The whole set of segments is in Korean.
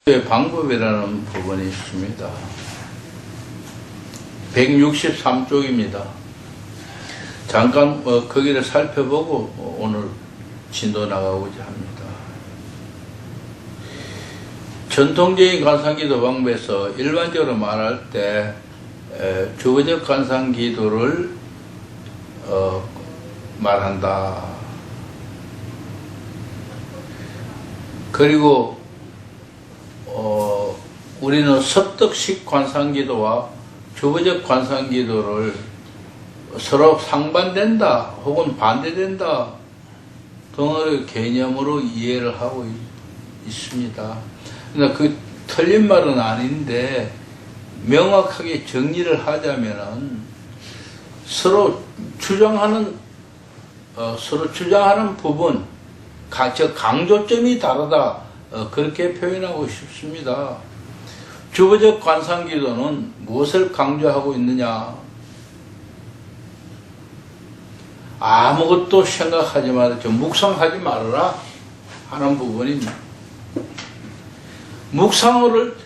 방법이라는 부분이 있습니다. 163쪽입니다. 잠깐 거기를 살펴보고 오늘 진도 나가고자 합니다. 전통적인 관상기도 방법에서 일반적으로 말할 때 주거적 관상기도를 말한다. 그리고 우리는 섭득식 관상기도와 주거적 관상기도를 서로 상반된다 혹은 반대된다 등의 개념으로 이해를 하고 있습니다. 그러니까 그 틀린 말은 아닌데 명확하게 정리를 하자면은 서로 주장하는 부분, 즉 강조점이 다르다, 그렇게 표현하고 싶습니다. 주거적 관상기도는 무엇을 강조하고 있느냐? 아무것도 생각하지 말아라, 묵상하지 말아라 하는 부분입니다. 묵상을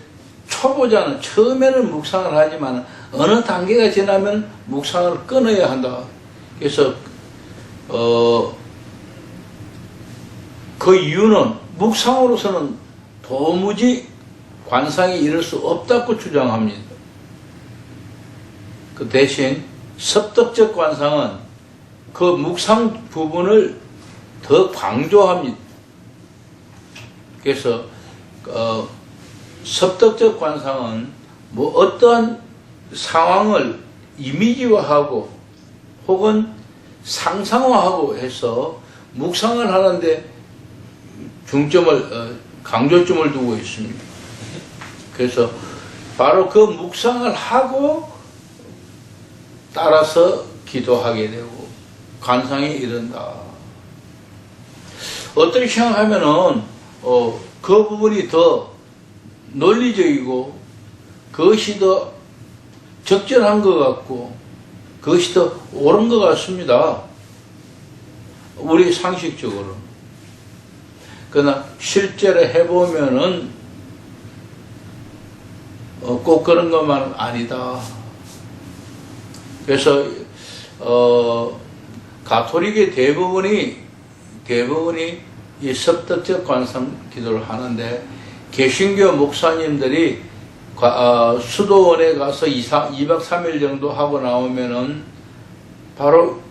초보자는 처음에는 묵상을 하지만 어느 단계가 지나면 묵상을 끊어야 한다. 그래서 그 이유는 묵상으로서는 도무지 관상이 이룰 수 없다고 주장합니다. 그 대신 섭득적 관상은 그 묵상 부분을 더 강조합니다. 그래서 섭득적 관상은 뭐 어떠한 상황을 이미지화하고 혹은 상상화하고 해서 묵상을 하는데 강조점을 두고 있습니다. 그래서 바로 그 묵상을 하고 따라서 기도하게 되고 관상이 이른다. 어떻게 생각하면은 그 부분이 더 논리적이고 그것이 더 적절한 것 같고 그것이 더 옳은 것 같습니다. 우리 상식적으로. 그러나 실제로 해보면은 꼭 그런 것만 아니다. 그래서 가톨릭의 대부분이 이 섭득적 관상 기도를 하는데 개신교 목사님들이 수도원에 가서 2박 3일 정도 하고 나오면은 바로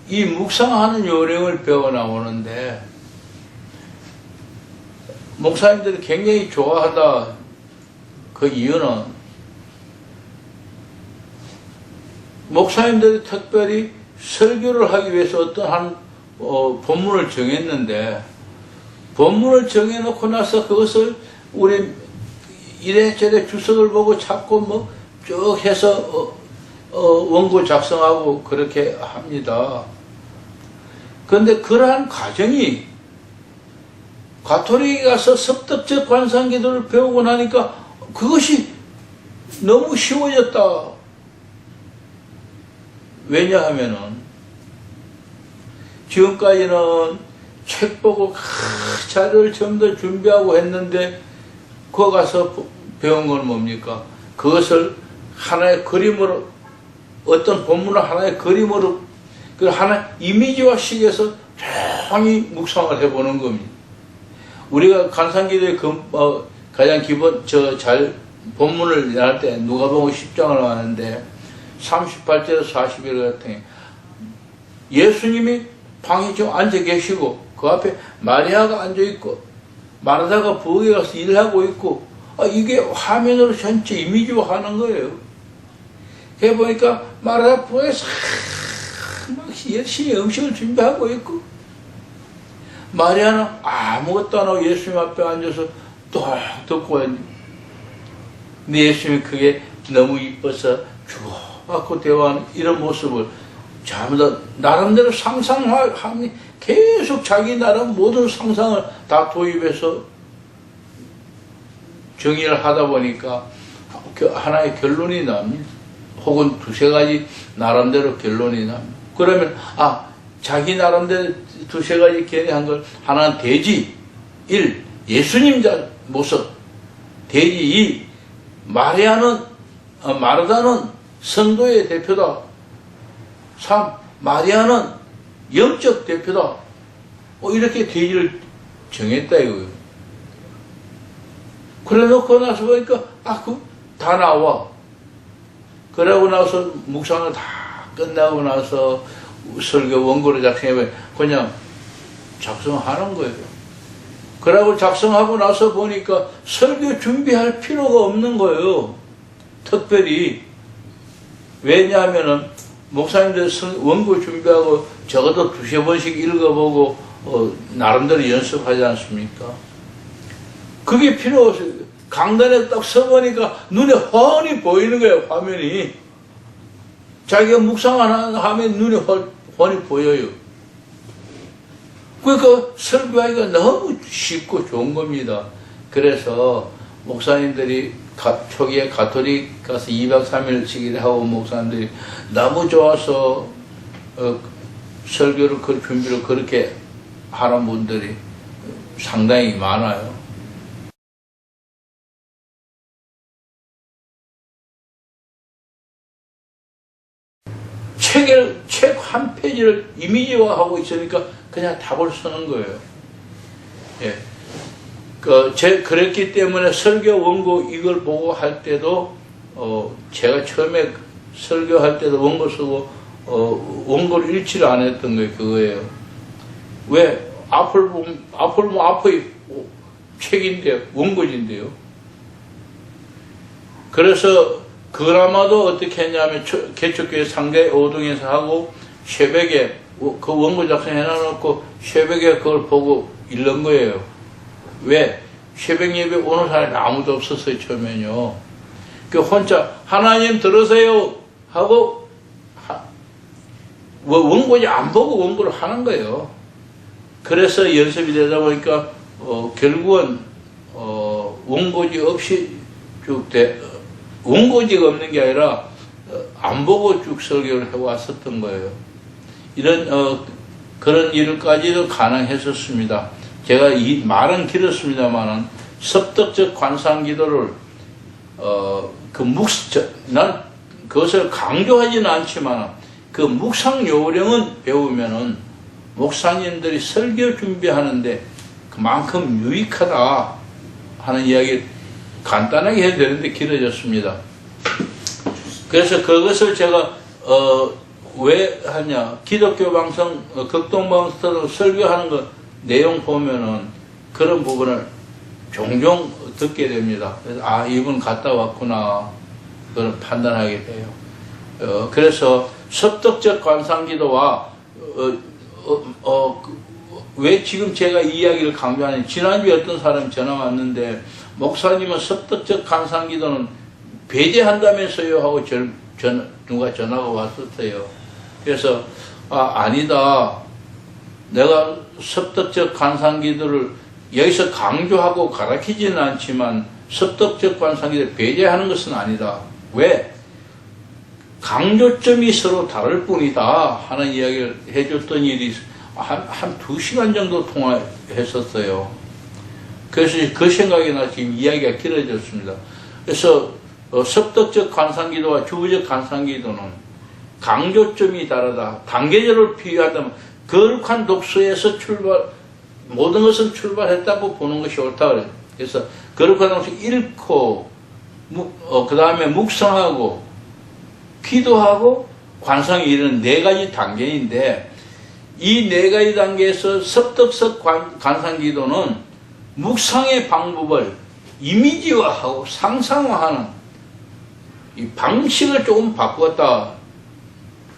이 묵상하는 요령을 배워 나오는데 목사님들이 굉장히 좋아한다. 그 이유는 목사님들이 특별히 설교를 하기 위해서 어떠한 본문을 정했는데 본문을 정해놓고 나서 그것을 우리 이래저래 주석을 보고 찾고 뭐 쭉 해서 원고 작성하고 그렇게 합니다. 그런데 그러한 과정이 가톨릭에 가서 섭득적 관상기도를 배우고 나니까 그것이 너무 쉬워졌다. 왜냐하면은 지금까지는 책 보고 자료를 전부 다 준비하고 했는데 거기 가서 배운 건 뭡니까? 그것을 하나의 그림으로 어떤 본문을 하나의 그림으로 그 하나 이미지화식에서 조용히 묵상을 해보는 겁니다. 우리가 관상기도의 가장 기본 본문을 할 때 누가복음 10장을 하는데 38절에서 41절 같은 예수님이 방에 좀 앉아 계시고 그 앞에 마리아가 앉아 있고 마르다가 부엌에 가서 일하고 있고 이게 화면으로 전체 이미지화하는 거예요. 그래 보니까 마르다 부엌에서 막 열심히 음식을 준비하고 있고 마리아는 아무것도 안 하고 예수님 앞에 앉아서 또 듣고 있는. 근데 예수님이 그게 너무 이뻐서 주고받고 대화하는 이런 모습을 전부 다 나름대로 상상하니 계속 자기 나름 모든 상상을 다 도입해서 정의를 하다 보니까 하나의 결론이 납니다. 혹은 두세 가지 나름대로 결론이 납니다. 그러면 자기 나름대로 두세 가지 견해한 걸 하나는 대지 1. 예수님 모습 되지. 마르다는 성도의 대표다. 3. 마리아는 영적 대표다. 이렇게 대지를 정했다 이거예요. 그래 놓고 나서 보니까 다 나와. 그러고 나서 묵상을 다 끝나고 나서 설교 원고를 작성해보면 그냥 작성하는 거예요. 그러고 작성하고 나서 보니까 설교 준비할 필요가 없는 거예요. 특별히. 왜냐하면은 목사님들 원고 준비하고 적어도 2~3번씩 읽어보고 나름대로 연습하지 않습니까? 그게 필요 없어요. 강단에 딱 서보니까 눈에 훤히 보이는 거예요, 화면이. 자기가 묵상하는 화면 눈에 훤히 보여요. 그러니까 설교하기가 너무 쉽고 좋은 겁니다. 그래서 목사님들이 초기에 가톨릭 가서 2박 3일씩 하고 목사님들이 너무 좋아서 설교를 그 준비를 그렇게 하는 분들이 상당히 많아요. 책 한 페이지를 이미지화하고 있으니까 그냥 답을 쓰는 거예요. 예. 그랬기 때문에 설교 원고 이걸 보고 할 때도, 제가 처음에 설교할 때도 원고 쓰고, 원고를 일치를 안 했던 거예요. 그거예요. 왜? 앞을 보면 앞의 책인데요. 원고인데요. 그래서 그나마도 어떻게 했냐면 개척교회 상대 5동에서 하고 새벽에 그 원고 작성해놔놓고 새벽에 그걸 보고 읽는 거예요. 왜? 새벽 예배 오는 사람이 아무도 없었어요. 처음에는요. 그 혼자 하나님 들으세요 하고 원고지 안 보고 원고를 하는 거예요. 그래서 연습이 되다 보니까 결국은 원고지 없이 쭉 원고지가 없는 게 아니라 안 보고 쭉 설교를 해왔었던 거예요. 이런 그런 일까지도 가능했었습니다. 제가 이 말은 길었습니다만은 섭덕적 관상기도를 난 그것을 강조하지는 않지만 그 묵상 요령은 배우면은 목사님들이 설교 준비하는데 그만큼 유익하다 하는 이야기를 간단하게 해도 되는데 길어졌습니다. 그래서 그것을 제가 왜 하냐, 기독교 방송, 극동방송 설교하는 거 내용 보면은 그런 부분을 종종 듣게 됩니다. 그래서 이분 갔다 왔구나 그걸 판단하게 돼요. 그래서 섭덕적 관상기도와 왜 지금 제가 이 이야기를 강조하냐면 지난주에 어떤 사람이 전화 왔는데 목사님은 섭덕적 관상기도는 배제한다면서요 하고 누가 전화가 왔었어요. 그래서 아니다. 내가 섭덕적 관상기도를 여기서 강조하고 가르치지는 않지만 섭덕적 관상기도를 배제하는 것은 아니다. 왜? 강조점이 서로 다를 뿐이다 하는 이야기를 해줬던 일이 한 2시간 정도 통화했었어요. 그래서 그 생각이 나 지금 이야기가 길어졌습니다. 그래서 섭덕적 관상기도와 주부적 관상기도는 강조점이 다르다. 단계적으로 비교한다면 거룩한 독서에서 모든 것은 출발했다고 보는 것이 옳다 그래요. 그래서 거룩한 독서 읽고 그 다음에 묵상하고 기도하고 관상이 이런 4가지 단계인데 이 4가지 단계에서 섭덕적 관상기도는 묵상의 방법을 이미지화하고 상상화하는 이 방식을 조금 바꿨다.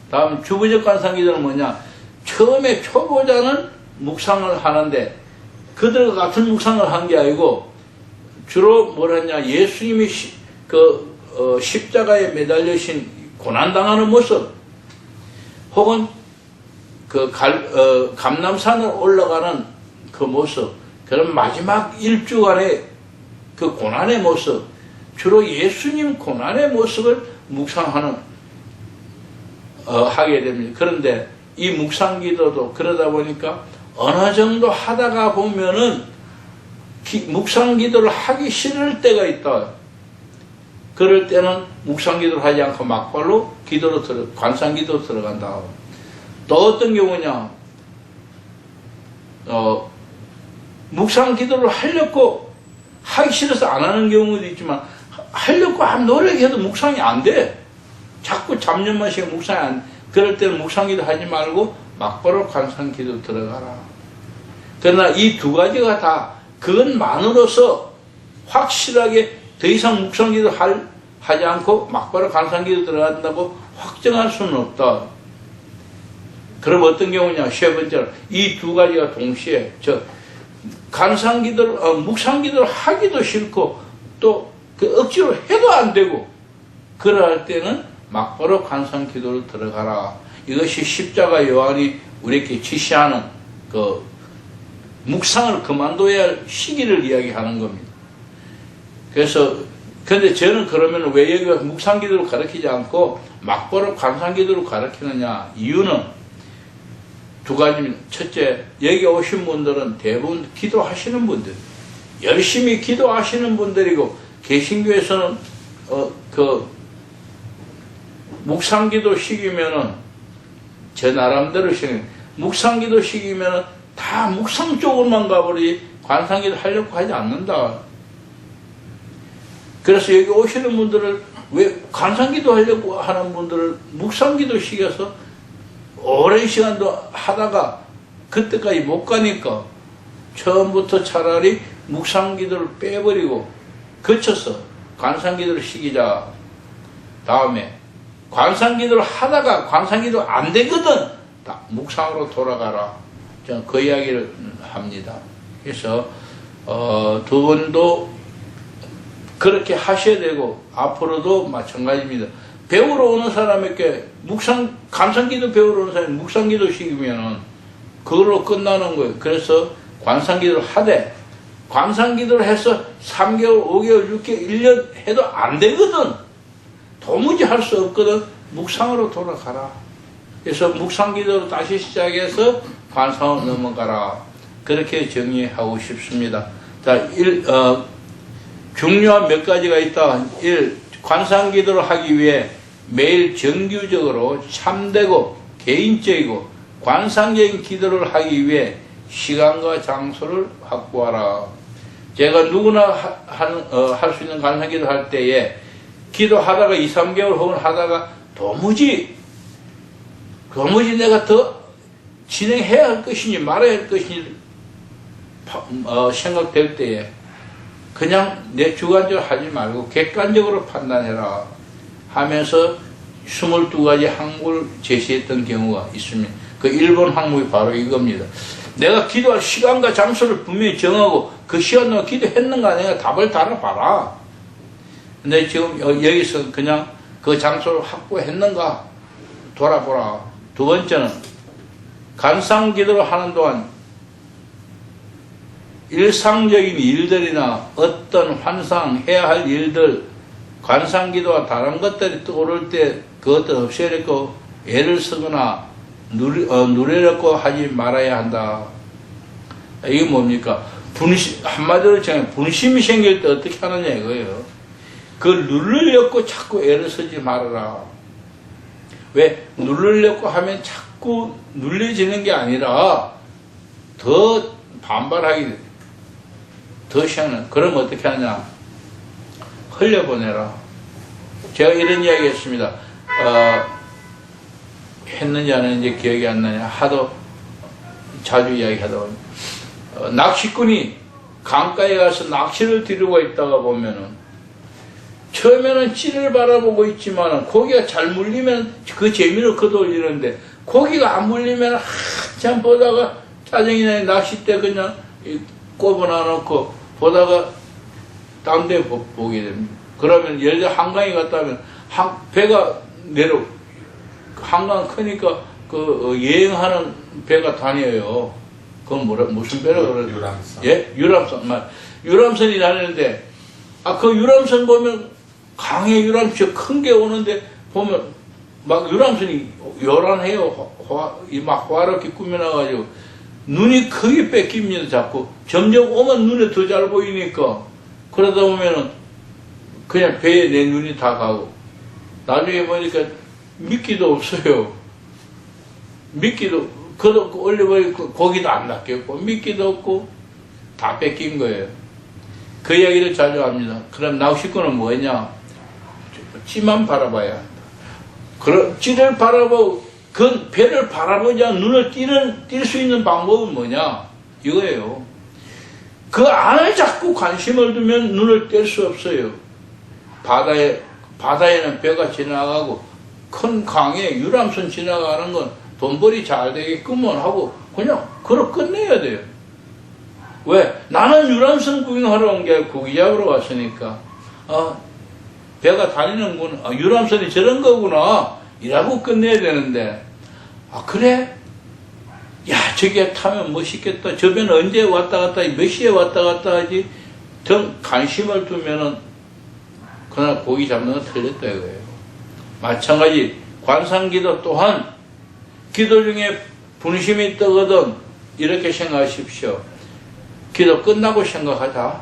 다음 주부적 관상기도는 뭐냐? 처음에 초보자는 묵상을 하는데 그들과 같은 묵상을 한 게 아니고 주로 뭐랬냐? 예수님이 십자가에 매달리신 고난당하는 모습 혹은 감람산을 올라가는 그 모습, 그런 마지막 1주간의 그 고난의 모습, 주로 예수님 고난의 모습을 묵상하게 됩니다. 그런데 이 묵상기도도 그러다 보니까 어느 정도 하다가 보면은 묵상 기도를 하기 싫을 때가 있다. 그럴 때는 묵상 기도를 하지 않고 막발로 관상 기도로 들어간다. 또 어떤 경우냐, 묵상 기도를 하려고 하기 싫어서 안 하는 경우도 있지만, 하려고 하면 노력해도 묵상이 안 돼. 자꾸 잡념만 시고 묵상이 안 돼. 그럴 때는 묵상 기도 하지 말고 막바로 관상 기도 들어가라. 그러나 이 두 가지가 다 그것만으로서 확실하게 더 이상 묵상 기도 하지 않고 막바로 관상 기도 들어간다고 확정할 수는 없다. 그럼 어떤 경우냐, 세 번째로 이 두 가지가 동시에 관상 기도를 묵상 기도를 하기도 싫고 또 그 억지로 해도 안 되고, 그럴 때는 막바로 관상 기도를 들어가라. 이것이 십자가 요한이 우리에게 지시하는 그 묵상을 그만둬야 할 시기를 이야기하는 겁니다. 그래서 근데 저는 그러면 왜 여기가 묵상 기도를 가르치지 않고 막바로 관상 기도를 가르치느냐? 이유는 두 가지입니다. 첫째, 여기 오신 분들은 대부분 기도하시는 분들, 열심히 기도하시는 분들이고, 개신교에서는 묵상기도 시기면은 제 나름대로 묵상기도 시기면은 다 묵상 쪽으로만 가버리지 관상기도 하려고 하지 않는다. 그래서 여기 오시는 분들을 왜 관상기도 하려고 하는 분들을 묵상기도 시켜서 오랜 시간도 하다가 그때까지 못 가니까 처음부터 차라리 묵상기도를 빼버리고 거쳐서 관상기도를 시키자. 다음에 관상기도를 하다가 관상기도 안 되거든, 묵상으로 돌아가라. 저는 그 이야기를 합니다. 그래서 두 분도 그렇게 하셔야 되고 앞으로도 마찬가지입니다. 배우러 오는 사람에게 관상기도 배우러 오는 사람이 묵상기도 시키면은 그걸로 끝나는 거예요. 그래서 관상기도를 하되 관상기도를 해서 3개월, 5개월, 6개월, 1년 해도 안 되거든. 도무지 할 수 없거든. 묵상으로 돌아가라. 그래서 묵상기도로 다시 시작해서 관상으로 넘어가라. 그렇게 정리하고 싶습니다. 자, 중요한 몇 가지가 있다. 1. 관상기도를 하기 위해 매일 정규적으로 참되고 개인적이고 관상적인 기도를 하기 위해 시간과 장소를 확보하라. 제가 누구나 할 수 있는 관상기도 할 때에 기도하다가 2, 3개월 혹은 하다가 도무지 내가 더 진행해야 할 것이니 말아야 할 것이니 생각될 때에 그냥 내 주관적으로 하지 말고 객관적으로 판단해라 하면서 22가지 항목을 제시했던 경우가 있습니다. 그 1번 항목이 바로 이겁니다. 내가 기도할 시간과 장소를 분명히 정하고 그 시간 동안 기도했는가 내가 답을 달아봐라. 근데 지금 여기서 그냥 그 장소를 확보했는가 돌아보라. 두 번째는 관상 기도를 하는 동안 일상적인 일들이나 어떤 환상해야 할 일들, 관상 기도와 다른 것들이 떠오를 때 그것들 없애려고 애를 쓰거나 누리려고 하지 말아야 한다. 이게 뭡니까? 한마디로 정해 분심이 생길 때 어떻게 하느냐 이거예요. 그걸 누르려고 자꾸 애를 쓰지 말아라. 왜? 누르려고 하면 자꾸 눌려지는 게 아니라 더 반발하게 돼. 더 시원해. 그럼 어떻게 하냐? 흘려보내라. 제가 이런 이야기 했습니다. 했는지 안 했는지 기억이 안 나냐. 하도 자주 이야기하다 보니. 낚시꾼이 강가에 가서 낚시를 들고 있다가 보면은 처음에는 찌를 바라보고 있지만 고기가 잘 물리면 그 재미로 걷어올리는데 고기가 안 물리면 한참 보다가 짜증이 나게 낚싯대 그냥 꼽아놔놓고 보다가 딴 데 보게 됩니다. 그러면 예를 들어 한강에 갔다 하면 배가 한강 크니까 그 여행하는 배가 다녀요. 그건 무슨 배라 그러죠? 유람선. 예? 유람선. 유람선이 다니는데 그 유람선 보면 강에 유람선 큰 게 오는데 보면 막 유람선이 요란해요. 막 화롭게 꾸며놔가지고 눈이 크게 뺏깁니다, 자꾸. 점점 오면 눈에 더 잘 보이니까. 그러다 보면은 그냥 배에 내 눈이 다 가고. 나중에 보니까 미끼도 없어요. 미끼도, 올려버리고 고기도 안 낚였고, 미끼도 없고, 다 뺏긴 거예요. 그 이야기를 자주 합니다. 그럼 낚시꾼은 뭐냐? 찌만 바라봐야 한다. 그럼 찌를 바라보고, 그 배를 바라보자 눈을 띌 수 있는 방법은 뭐냐? 이거예요. 그 안에 자꾸 관심을 두면 눈을 뗄 수 없어요. 바다에는 배가 지나가고, 큰 강에 유람선 지나가는 건 돈벌이 잘 되게끔만 하고, 그냥 걸어 끝내야 돼요. 왜? 나는 유람선 구경하러 온 게 아니고 고기 잡으러 왔으니까. 배가 다니는구나. 유람선이 저런 거구나. 이라고 끝내야 되는데. 그래? 야, 저게 타면 멋있겠다. 저 배는 언제 왔다 갔다 하지? 몇 시에 왔다 갔다 하지? 등 관심을 두면은 그날 고기 잡는 건 틀렸다 이거예요. 마찬가지 관상기도 또한 기도 중에 분심이 뜨거든 이렇게 생각하십시오. 기도 끝나고 생각하자.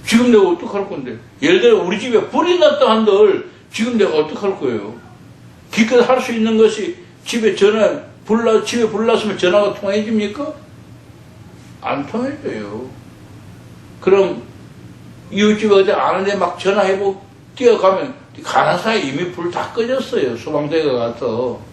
지금 내가 어떡할 건데? 예를 들어 우리 집에 불이 났다 한들 지금 내가 어떡할 거예요? 기껏 할 수 있는 것이 집에 집에 불 났으면 전화가 통해집니까? 안 통해져요. 그럼 이웃집에 어디 아는데 막 전화해보고 뛰어가면 가는 사이에 이미 불 다 꺼졌어요. 소방대가 가서.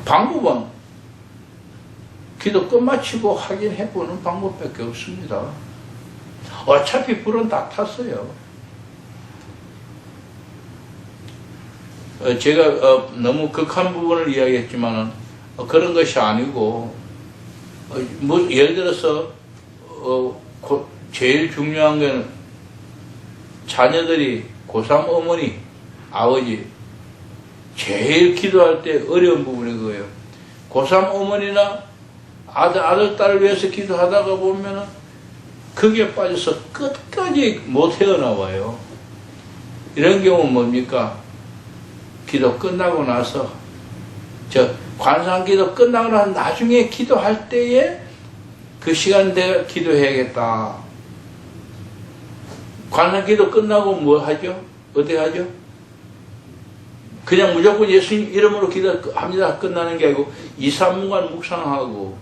방법은 기도 끝마치고 확인해보는 방법밖에 없습니다. 어차피 불은 다 탔어요. 제가 너무 극한 부분을 이야기했지만 그런 것이 아니고 예를 들어서 제일 중요한 거는 자녀들이 고3 어머니, 아버지 제일 기도할 때 어려운 부분이 그거예요. 고3 어머니나 아들, 딸을 위해서 기도하다가 보면은 거기에 빠져서 끝까지 못 헤어나와요. 이런 경우는 뭡니까? 기도 끝나고 나서, 관상기도 끝나고 나서 나중에 기도할 때에 그 시간 내가 기도해야겠다. 관상기도 끝나고 뭐 하죠? 어떻게 하죠? 그냥 무조건 예수님 이름으로 기도합니다. 끝나는 게 아니고 2, 3분간 묵상하고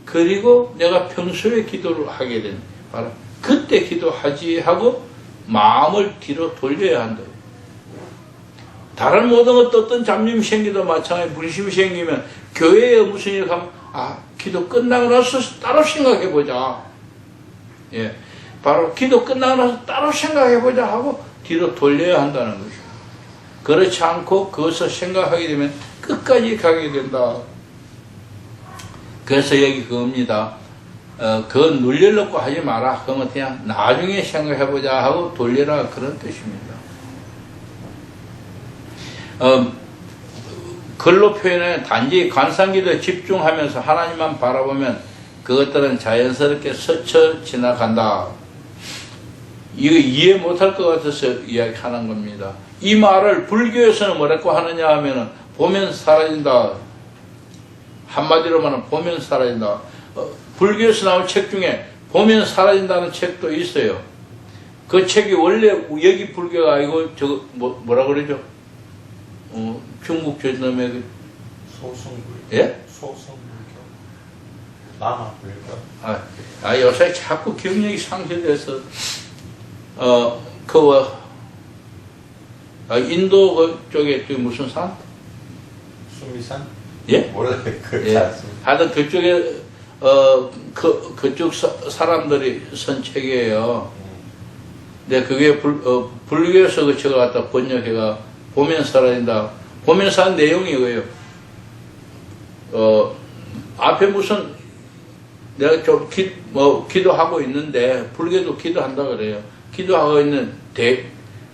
그리고 내가 평소에 기도를 하게 된 바로 그때 기도하지 하고 마음을 뒤로 돌려야 한다. 다른 모든 것 어떤 잡념이 생기도 마찬가지 분심이 생기면 교회에 무슨 일 하면 기도 끝나고 나서 따로 생각해보자. 예, 바로 기도 끝나고 나서 따로 생각해보자 하고 뒤로 돌려야 한다는 것이죠. 그렇지 않고 그것을 생각하게 되면 끝까지 가게 된다. 그래서 여기 그겁니다. 그건 눌려놓고 하지 마라. 그러면 그냥 나중에 생각해보자 하고 돌려라. 그런 뜻입니다. 글로 표현해 단지 관상기도에 집중하면서 하나님만 바라보면 그것들은 자연스럽게 스쳐 지나간다. 이거 이해 못할 것 같아서 이야기하는 겁니다. 이 말을 불교에서는 뭐라고 하느냐 하면은 보면 사라진다. 한마디로 말하면 보면 사라진다. 불교에서 나온 책 중에 보면 사라진다는 책도 있어요. 그 책이 원래 여기 불교가 아니고 저거 뭐라 그러죠? 중국 저놈의 그 소승불교. 예? 소승불교. 남아불교. 요새 자꾸 기억력이 상실돼서 인도 그쪽에 무슨 산? 수미산? 예? 모르겠어요. 그렇지 예. 않습니다. 하여튼 그쪽에 그쪽 사람들이 쓴 책이에요. 근데 그게 불교에서 그 책을 갖다 번역해가 보면 사라진다. 보면서 한 내용이 이거예요. 앞에 무슨 내가 좀 기도하고 있는데 불교도 기도한다 그래요. 기도하고 있는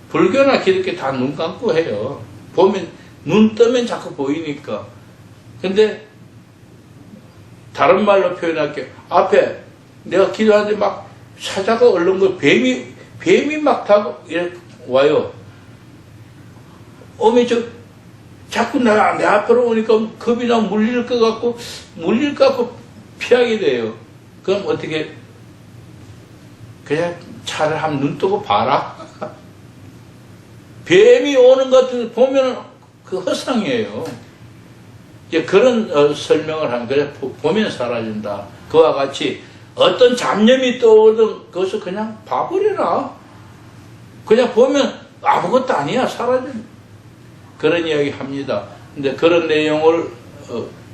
불교나 기독교 다 눈 감고 해요. 보면 눈 뜨면 자꾸 보이니까. 근데 다른 말로 표현할게요. 앞에 내가 기도하는데 막 사자가 얼른 거 뱀이 막 타고 이렇게 와요. 오면 자꾸 내 앞으로 오니까 겁이 나 물릴 것 같고 피하게 돼요. 그럼 어떻게, 그냥 차를 한번 눈 뜨고 봐라. 뱀이 오는 것 같은 보면 그 허상이에요. 이제 그런 설명을 하면 그냥 보면 사라진다. 그와 같이 어떤 잡념이 떠오르든 그것을 그냥 봐버려라. 그냥 보면 아무것도 아니야. 사라진. 그런 이야기 합니다. 근데 그런 내용을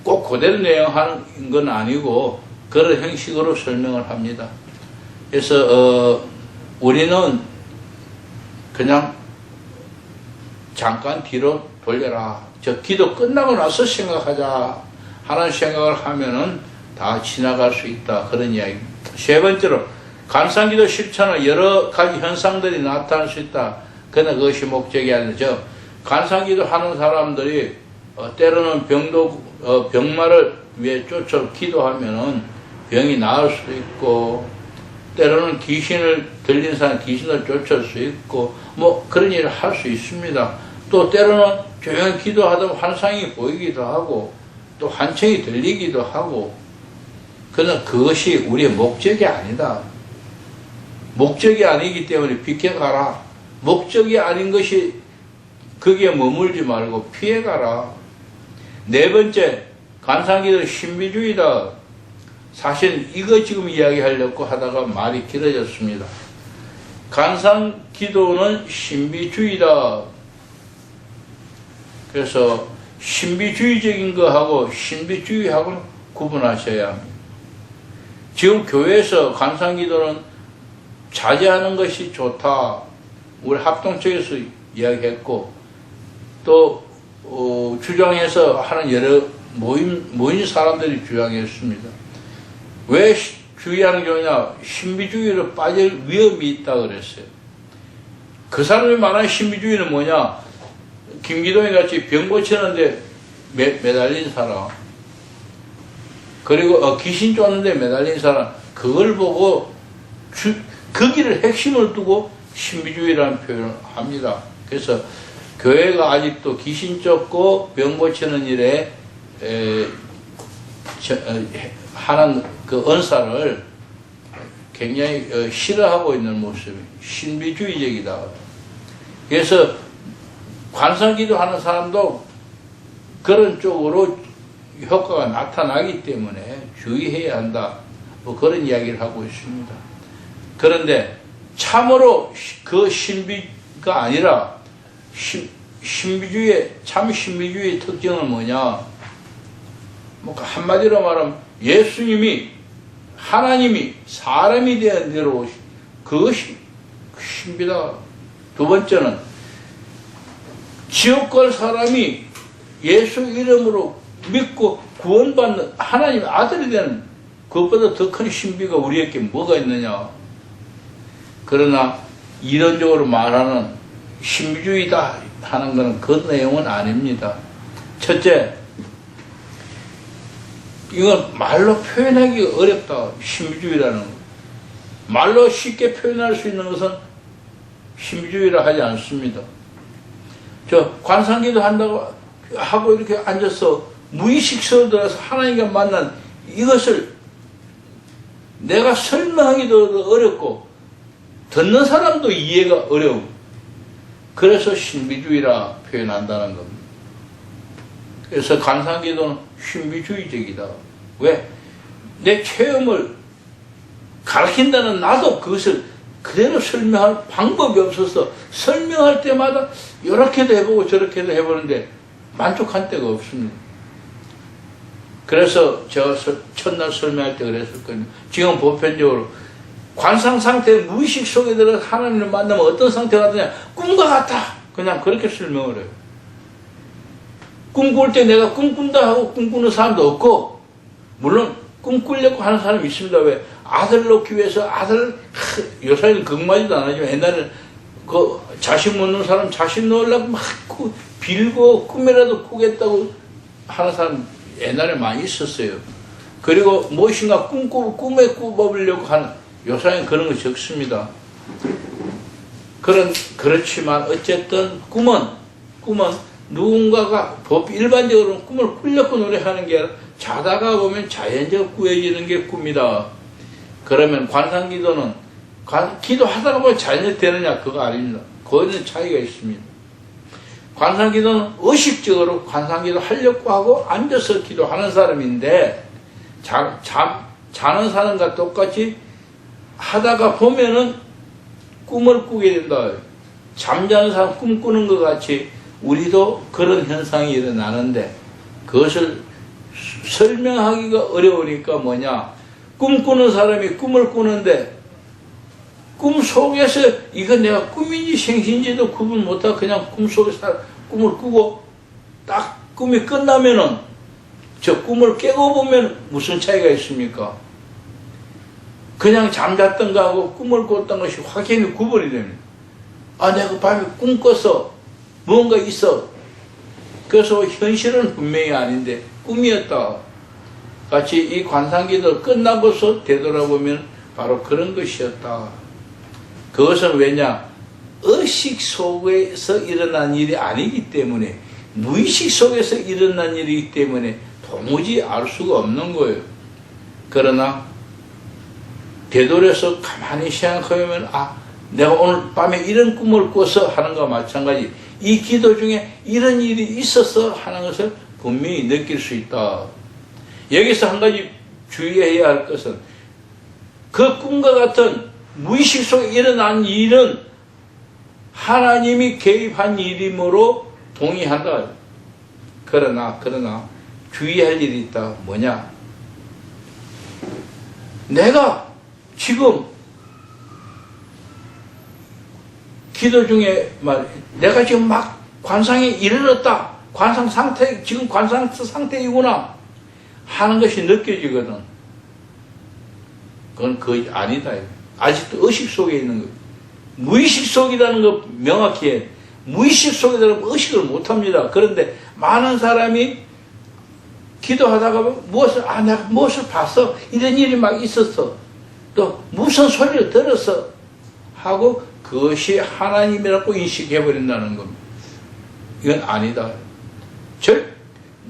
꼭 그대로 내용하는 건 아니고 그런 형식으로 설명을 합니다. 그래서 우리는 그냥 잠깐 뒤로 돌려라. 저 기도 끝나고 나서 생각하자 하는 생각을 하면은 다 지나갈 수 있다. 그런 이야기입니다. 세 번째로 관상기도 실천은 여러 가지 현상들이 나타날 수 있다. 그러나 그것이 목적이 아니죠. 관상기도 하는 사람들이 때로는 병마를 위해 쫓아 기도하면은 병이 나을 수도 있고, 때로는 귀신을 들린 사람 귀신을 쫓을 수 있고, 뭐 그런 일을 할 수 있습니다. 또 때로는 조용히 기도하다 환상이 보이기도 하고, 또 환청이 들리기도 하고, 그러나 그것이 우리의 목적이 아니다. 목적이 아니기 때문에 비켜가라. 목적이 아닌 것이 거기에 머물지 말고 피해가라. 네 번째, 관상기도는 신비주의다. 사실 이거 지금 이야기하려고 하다가 말이 길어졌습니다. 관상기도는 신비주의다. 그래서 신비주의적인 거하고 신비주의하고는 구분하셔야 합니다. 지금 교회에서 관상기도는 자제하는 것이 좋다. 우리 합동측에서 이야기했고, 또 주장해서 하는 여러 모인 사람들이 주장했습니다. 왜 주의하는 경우냐? 신비주의로 빠질 위험이 있다 그랬어요. 그 사람이 말하는 신비주의는 뭐냐? 김기동이 같이 병 고치는데 매달린 사람, 그리고 귀신 쫓는데 매달린 사람, 그걸 보고 거기를 핵심을 두고 신비주의라는 표현을 합니다. 그래서 교회가 아직도 귀신 쫓고 병 고치는 일에 하는 그 은사를 굉장히 싫어하고 있는 모습이 신비주의적이다. 그래서 관상기도 하는 사람도 그런 쪽으로 효과가 나타나기 때문에 주의해야 한다. 뭐 그런 이야기를 하고 있습니다. 그런데 참으로 그 신비가 아니라 참 신비주의의 특징은 뭐냐? 뭐 한마디로 말하면 예수님이 하나님이 사람이 되어 내려오신 그것이 신비다. 두 번째는 지옥 갈 사람이 예수 이름으로 믿고 구원받는 하나님의 아들이 되는 그것보다 더 큰 신비가 우리에게 뭐가 있느냐. 그러나 이론적으로 말하는 신비주의다 하는 것은 그 내용은 아닙니다. 첫째, 이건 말로 표현하기 어렵다. 신비주의라는 것. 말로 쉽게 표현할 수 있는 것은 신비주의라 하지 않습니다. 저 관상기도 한다고 하고 이렇게 앉아서 무의식 속에 들어서 하나님과 만난 이것을 내가 설명하기도 어렵고 듣는 사람도 이해가 어려워. 그래서 신비주의라 표현한다는 겁니다. 그래서 관상기도는 신비주의적이다. 왜? 내 체험을 가르친다는 나도 그것을 그대로 설명할 방법이 없어서 설명할 때마다 이렇게도 해보고 저렇게도 해보는데 만족한 데가 없습니다. 그래서 제가 첫날 설명할 때 그랬을 거예요. 지금 보편적으로 관상 상태, 무의식 속에 들어서 하나님을 만나면 어떤 상태가 되냐? 꿈과 같다. 그냥 그렇게 설명을 해요. 꿈꿀 때 내가 꿈꾼다 하고 꿈꾸는 사람도 없고, 물론 꿈꾸려고 하는 사람이 있습니다. 왜? 아들 놓기 위해서 요새는 극마지도 안 하지만 옛날에는 그 자식 못 놓은 사람 자식 놓으려고 막 빌고 꿈이라도 꾸겠다고 하는 사람 옛날에 많이 있었어요. 그리고 무엇인가 꿈에 꾸보려고 하는 요사는 그런 거 적습니다. 그렇지만 어쨌든 꿈은 누군가가 일반적으로 꿈을 꾸려고 노래하는 게 아니라 자다가 보면 자연적으로 꾸어지는 게 꿈이다. 그러면 관상기도는 기도하다가 보면 자연적으로 되느냐 그거 아닙니다. 거기는 차이가 있습니다. 관상기도는 의식적으로 관상기도 하려고 하고 앉아서 기도하는 사람인데 자는 사람과 똑같이 하다가 보면은 꿈을 꾸게 된다. 잠자는 사람 꿈꾸는 것 같이 우리도 그런 현상이 일어나는데 그것을 설명하기가 어려우니까 뭐냐, 꿈꾸는 사람이 꿈을 꾸는데 꿈 속에서 이거 내가 꿈인지 생신지도 구분 못하고 그냥 꿈 속에서 꿈을 꾸고 딱 꿈이 끝나면은 저 꿈을 깨고 보면 무슨 차이가 있습니까? 그냥 잠잤던 거하고 꿈을 꿨던 것이 확연히 구분이 됩니다. 아, 내가 밤에 꿈 꿨어. 뭔가 있어. 그래서 현실은 분명히 아닌데 꿈이었다. 같이 이 관상기도 끝나고서 되돌아보면 바로 그런 것이었다. 그것은 왜냐? 의식 속에서 일어난 일이 아니기 때문에, 무의식 속에서 일어난 일이기 때문에 도무지 알 수가 없는 거예요. 그러나 되돌아서 가만히 생각하면 내가 오늘 밤에 이런 꿈을 꿔서 하는 것과 마찬가지, 이 기도 중에 이런 일이 있어서 하는 것을 분명히 느낄 수 있다. 여기서 한 가지 주의해야 할 것은 그 꿈과 같은 무의식 속에 일어난 일은 하나님이 개입한 일이므로 동의한다. 그러나 주의할 일이 있다. 뭐냐? 내가 지금 기도 중에 내가 지금 막 관상에 이르렀다. 관상 상태, 지금 관상 상태이구나 하는 것이 느껴지거든. 그건 거의 아니다. 아직도 의식 속에 있는 거예요. 무의식 속이라는 거 명확히 해. 무의식 속에 들어가면 의식을 못합니다. 그런데 많은 사람이 기도하다가 내가 무엇을 봤어. 이런 일이 막 있었어. 또 무슨 소리를 들었어. 하고 그것이 하나님이라고 인식해버린다는 겁니다. 이건 아니다.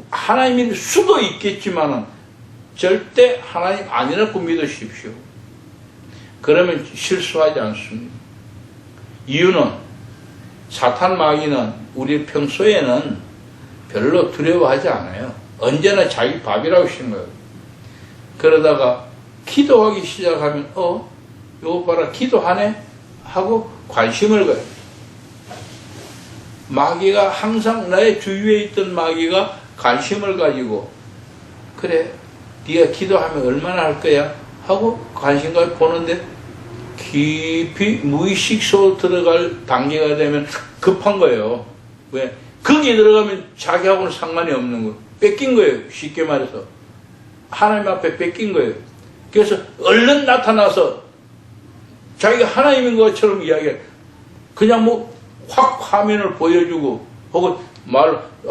하나님일 수도 있겠지만 절대 하나님 아니라고 믿으십시오. 그러면 실수하지 않습니다. 이유는 사탄 마귀는 우리 평소에는 별로 두려워하지 않아요. 언제나 자기 밥이라고 하시는 거예요. 그러다가 기도하기 시작하면 요거 봐라 기도하네 하고 관심을 가요. 마귀가 항상 나의 주위에 있던 마귀가 관심을 가지고 그래 네가 기도하면 얼마나 할 거야 하고 관심을 보는데 깊이 무의식 속으로 들어갈 단계가 되면 급한 거예요. 왜? 거기에 들어가면 자기하고는 상관이 없는 거예요. 뺏긴 거예요. 쉽게 말해서 하나님 앞에 뺏긴 거예요. 그래서 얼른 나타나서 자기가 하나님인 것처럼 이야기해. 그냥 확 화면을 보여주고 혹은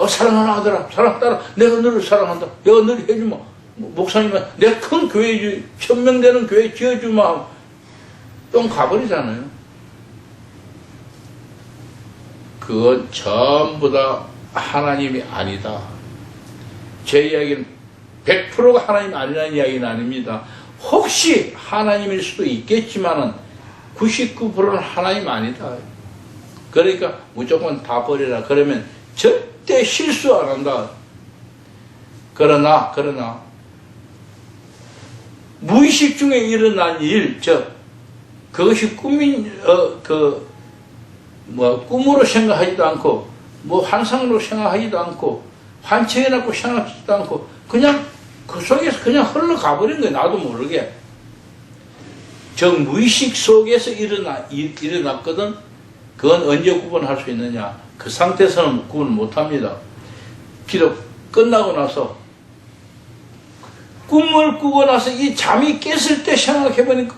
사랑하는 아들아, 사랑하는 내가 너를 사랑한다. 내가 너를 해주마. 목사님은 내가 큰 교회 1000명 되는 교회 지어주마. 똥 가버리잖아요. 그건 전부 다 하나님이 아니다. 제 이야기는 100%가 하나님이 아니라는 이야기는 아닙니다. 혹시 하나님일 수도 있겠지만은 99%는 하나님 아니다. 그러니까 무조건 다 버려라. 그러면 절대 실수 안 한다. 그러나 무의식 중에 일어난 일, 그것이 꿈으로 생각하지도 않고 환상으로 생각하지도 않고 환청이라고 생각하지도 않고 그냥 그 속에서 그냥 흘러가버린 거예요. 나도 모르게. 무의식 속에서 일어났거든. 그건 언제 구분할 수 있느냐? 그 상태에서는 구분 못합니다. 기도 끝나고 나서 꿈을 꾸고 나서 이 잠이 깼을 때 생각해보니까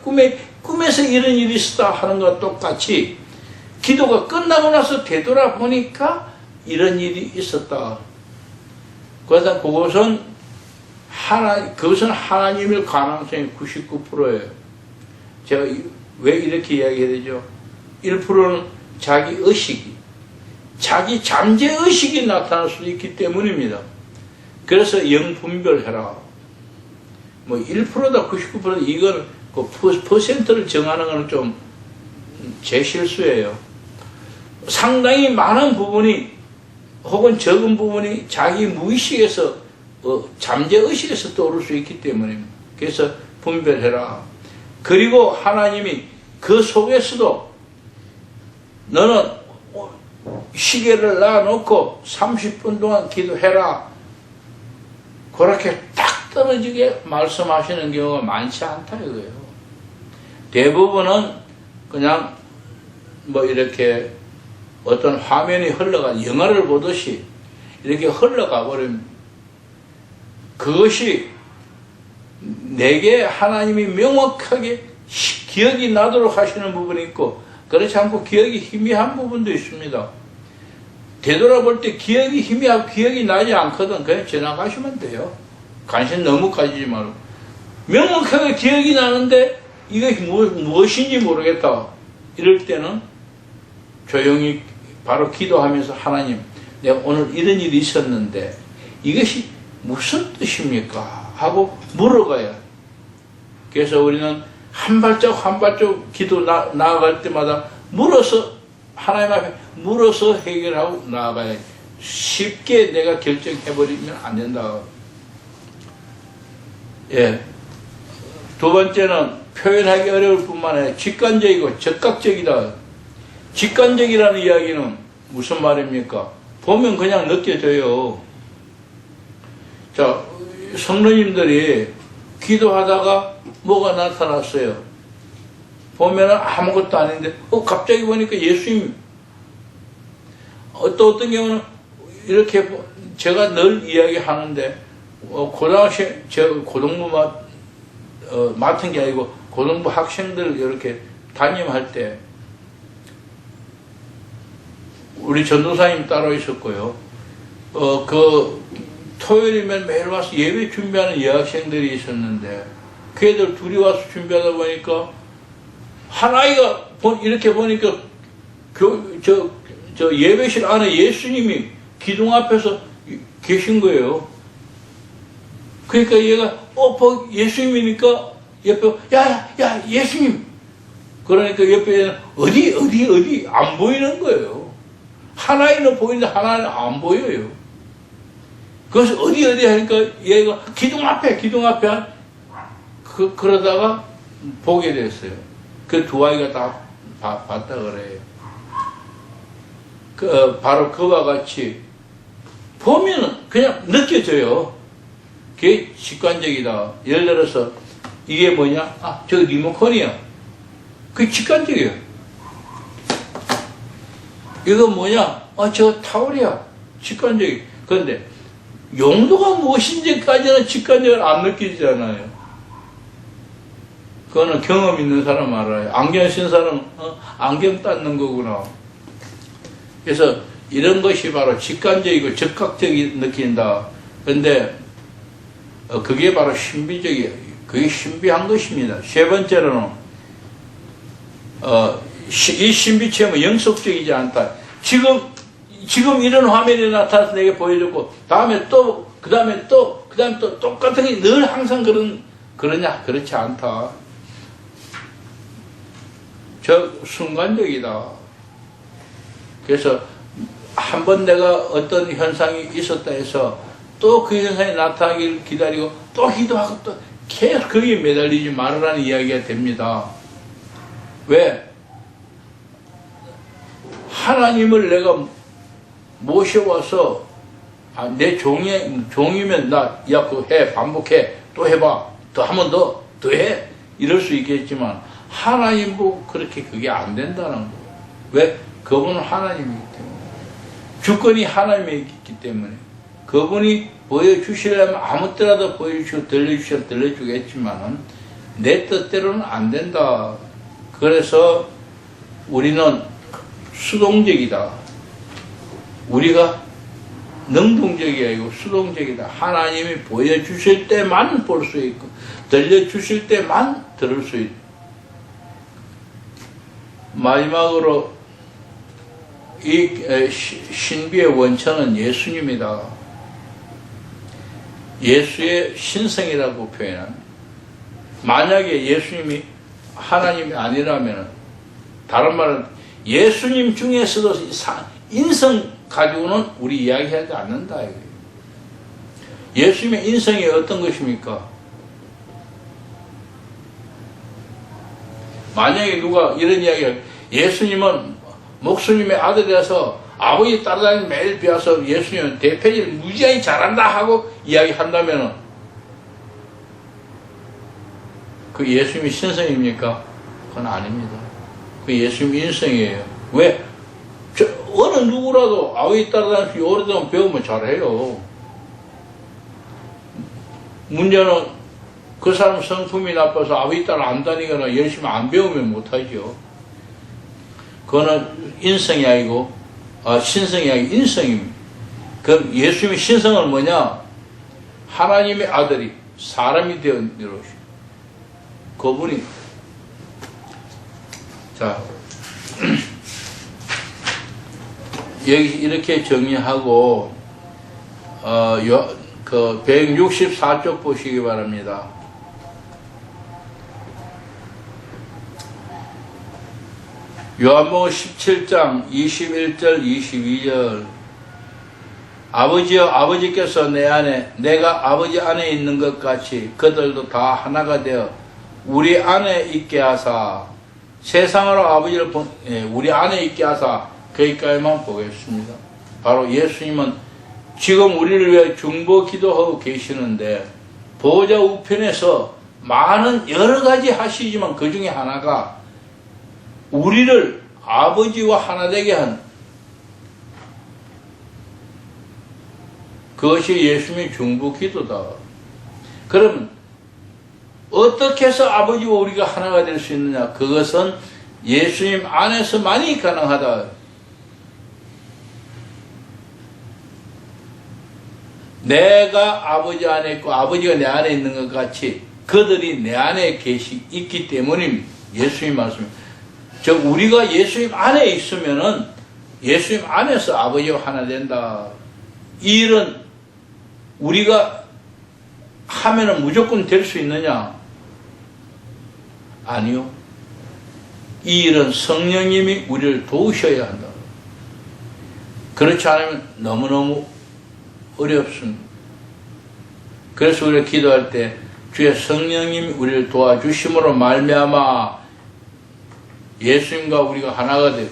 꿈에서 이런 일이 있었다 하는 것과 똑같이 기도가 끝나고 나서 되돌아보니까 이런 일이 있었다. 그래서 그것은 하나님일 가능성이 99%예요. 제가 왜 이렇게 이야기해야 되죠? 1%는 자기 의식이, 자기 잠재의식이 나타날 수도 있기 때문입니다. 그래서 영분별해라. 뭐 1%다 99%다 이건 그 퍼센트를 정하는 것은 좀 제 실수예요. 상당히 많은 부분이 혹은 적은 부분이 자기 무의식에서 잠재의식에서 떠오를 수 있기 때문입니다. 그래서 분별해라. 그리고 하나님이 그 속에서도 너는 시계를 놔놓고 30분 동안 기도해라. 그렇게 딱 떨어지게 말씀하시는 경우가 많지 않다 이거예요. 대부분은 그냥 뭐 이렇게 어떤 화면이 흘러가 영화를 보듯이 이렇게 흘러가 버립니다. 그것이 내게 하나님이 명확하게 기억이 나도록 하시는 부분이 있고 그렇지 않고 기억이 희미한 부분도 있습니다. 되돌아볼 때 기억이 희미하고 기억이 나지 않거든. 그냥 지나가시면 돼요. 관심 너무 가지지 말고. 명확하게 기억이 나는데 이게 무엇인지 모르겠다. 이럴 때는 조용히 바로 기도하면서 하나님, 내가 오늘 이런 일이 있었는데 이것이 무슨 뜻입니까? 하고 물어가야. 그래서 우리는 한 발짝 한 발짝 기도 나아갈 때마다 물어서 하나님 앞에 물어서 해결하고 나아가야. 쉽게 내가 결정해버리면 안 된다. 예. 두 번째는 표현하기 어려울 뿐만 아니라 직관적이고 적각적이다. 직관적이라는 이야기는 무슨 말입니까? 보면 그냥 느껴져요. 자, 성도님들이 기도하다가 뭐가 나타났어요. 보면은 아무것도 아닌데, 갑자기 보니까 예수님. 또 어떤 경우는 이렇게 제가 늘 이야기하는데, 고등학생, 제가 고등부 맡은 게 아니고, 고등부 학생들 이렇게 담임할 때, 우리 전도사님 따로 있었고요. 그 토요일이면 매일 와서 예배 준비하는 여학생들이 있었는데 그 애들 둘이 와서 준비하다 보니까 한 아이가 이렇게 보니까 저 예배실 안에 예수님이 기둥 앞에서 계신 거예요. 그러니까 얘가 예수님이니까 옆에 야 예수님. 그러니까 옆에 어디 안 보이는 거예요. 하나는 보이는데 하나는 안 보여요. 그래서 어디 하니까 얘가 기둥 앞에 그러다가 보게 됐어요. 그 두 아이가 다 봤다 그래요. 바로 그와 같이 보면은 그냥 느껴져요. 그게 직관적이다. 예를 들어서 이게 뭐냐? 저거 리모컨이야. 그게 직관적이에요. 이거 뭐냐? 저 타월이야. 직관적이. 그런데 용도가 무엇인지까지는 직관적으로 안 느끼잖아요. 그거는 경험 있는 사람 알아요. 안경 쓴 사람은 안경 닦는 거구나. 그래서 이런 것이 바로 직관적이고 적각적이 느낀다. 그런데 그게 바로 신비적이에요. 그게 신비한 것입니다. 세 번째로는 이 신비 체험은 영속적이지 않다. 지금 이런 화면이 나타나서 내게 보여줬고, 그 다음에 또 똑같은 게 늘 항상 그러냐? 그렇지 않다. 순간적이다. 그래서 한번 내가 어떤 현상이 있었다 해서 또 그 현상이 나타나기를 기다리고 또 기도하고 또 계속 거기에 매달리지 말으라는 이야기가 됩니다. 왜? 하나님을 내가 모셔와서 내 종이면 그거 해, 반복해, 또 해봐, 더 하면 더 해, 이럴 수 있겠지만 하나님 보고 그렇게 그게 안 된다는 거예요. 왜? 그분은 하나님이기 때문에. 주권이 하나님에 있기 때문에. 그분이 보여주시려면 아무 때라도 보여주시고 들려주시면 들려주겠지만은 내 뜻대로는 안 된다. 그래서 우리는 수동적이다. 우리가 능동적이 아니고 수동적이다. 하나님이 보여주실 때만 볼 수 있고 들려주실 때만 들을 수 있다. 마지막으로 이 신비의 원천은 예수님이다. 예수의 신성이라고 표현합니다. 만약에 예수님이 하나님이 아니라면, 다른 말은 예수님 중에서도 인성 가지고는 우리 이야기하지 않는다. 예수님의 인성이 어떤 것입니까? 만약에 누가 이런 이야기를, 예수님은 목수님의 아들이라서 아버지 따라다니며 매일 배워서 예수님은 대패질을 무지하게 잘한다 하고 이야기한다면 그 예수님이 신성입니까? 그건 아닙니다. 그 예수님 인성이에요. 왜? 어느 누구라도 아버지 따라다니면서 오래동안 배우면 잘해요. 문제는 그 사람 성품이 나빠서 아버지 따라 안 다니거나 열심히 안 배우면 못하죠. 그거는 인성이 아니고 신성이 아니고 인성입니다. 그럼 예수님의 신성은 뭐냐? 하나님의 아들이 사람이 되어 내려오시고 그분이 자 여기 이렇게 정리하고 그 164쪽 보시기 바랍니다. 요한복음 17장 21절 22절 아버지여 아버지께서 내 안에 내가 아버지 안에 있는 것 같이 그들도 다 하나가 되어 우리 안에 있게 하사 세상으로 아버지를 우리 안에 있게 하사 거기까지만 보겠습니다. 바로 예수님은 지금 우리를 위해 중보 기도하고 계시는데 보호자 우편에서 많은 여러 가지 하시지만 그 중에 하나가 우리를 아버지와 하나 되게 한 그것이 예수님의 중보 기도다. 그럼 어떻게 해서 아버지와 우리가 하나가 될 수 있느냐? 그것은 예수님 안에서만이 가능하다. 내가 아버지 안에 있고 아버지가 내 안에 있는 것 같이 그들이 내 안에 있기 때문입니다. 예수님 말씀입니다. 즉 우리가 예수님 안에 있으면은 예수님 안에서 아버지와 하나 된다. 이 일은 우리가 하면은 무조건 될 수 있느냐? 아니요. 이 일은 성령님이 우리를 도우셔야 한다. 그렇지 않으면 너무너무 어렵습니다. 그래서 우리가 기도할 때 주의 성령님이 우리를 도와주심으로 말미암아 예수님과 우리가 하나가 되고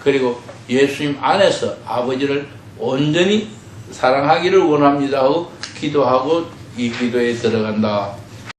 그리고 예수님 안에서 아버지를 온전히 사랑하기를 원합니다 하고 기도하고 이 기도에 들어간다.